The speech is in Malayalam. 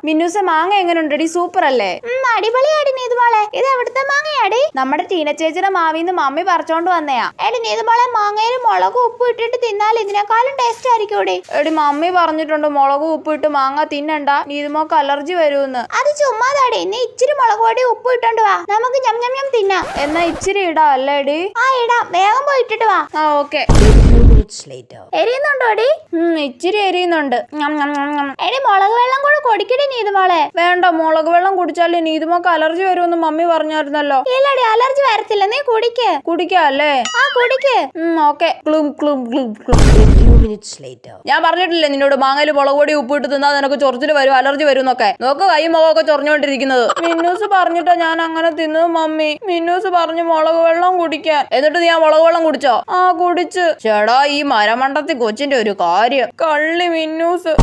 മിന്നൂസ മാങ്ങ എങ്ങനെ ഉണ്ടടി? സൂപ്പർ അല്ലേ? അടിപൊളിയാടി നീതുമോളെ. ഇത് എവിടുത്തെ മാങ്ങയാടി? നമ്മുടെ ടീന ചേച്ചിയുടെ മാവിന്ന് മമ്മി പറിച്ചോണ്ട് വന്നയാ. എടി നീതുമോളെ, മാങ്ങയിൽ മുളകും ഉപ്പ് ഇട്ടിട്ട് തിന്നാൽ ഇതിനേക്കാളും ടേസ്റ്റ് ആയിരിക്കൂടി. എടി മമ്മി പറഞ്ഞിട്ടുണ്ട് മുളകും ഉപ്പ് ഇട്ട് മാങ്ങ തിന്നണ്ട, നീതുമോക്ക് അലർജി വരുമെന്ന്. അത് ചുമ്മാതാടി. നീ ഇച്ചിരി മുളക് പൊടി ഉപ്പ് ഇട്ടോണ്ട് വാ, നമുക്ക് ഞം ഞം ഞം തിന്നാം. എന്നാ ഇച്ചിരി ഇടാ അല്ലേടി? ആ ഇടാം, വേഗം പോയി ഇട്ടിട്ട് വാ. ആ ഓക്കെ. എരിയുന്നുണ്ടോടി? ഇച്ചിരി എരിയുന്നുണ്ട്. എടി മുളക് വെള്ളം കൂടെ കുടിക്കടി നീതുമോളെ. വേണ്ട, മുളക് വെള്ളം കുടിച്ചാലേ നീതുമോക്ക് അലർജി വരുമെന്ന് മമ്മി പറഞ്ഞായിരുന്നല്ലോ. ഇല്ലടി, അലർജി വരത്തില്ല, നീ കുടിക്ക്. കുടിക്കല്ലേ? ആ കുടിക്ക്. ഓക്കെ. ഞാൻ പറഞ്ഞിട്ടില്ലേ നിന്നോട് മാങ്ങയിൽ മുളക് പൊടി ഉപ്പിട്ട് തിന്നാ നിനക്ക് ചൊറിച്ചിൽ വരും, അലർജി വരും എന്നൊക്കെ. നോക്ക്, കൈ മുഖമൊക്കെ ചൊറിഞ്ഞോണ്ടിരിക്കുന്നത്. മിന്നൂസ് പറഞ്ഞിട്ടാ ഞാൻ അങ്ങനെ തിന്നത് മമ്മി. മിന്നൂസ് പറഞ്ഞു മുളക് വെള്ളം കുടിക്കാൻ. എന്നിട്ട് നീ ആ മുളക് വെള്ളം കുടിച്ചോ? ആ കുടിച്ച്. ചേടാ, ഈ മരമണ്ടത്തി കൊച്ചിന്റെ ഒരു കാര്യം. കള്ളി മിന്നൂസ്.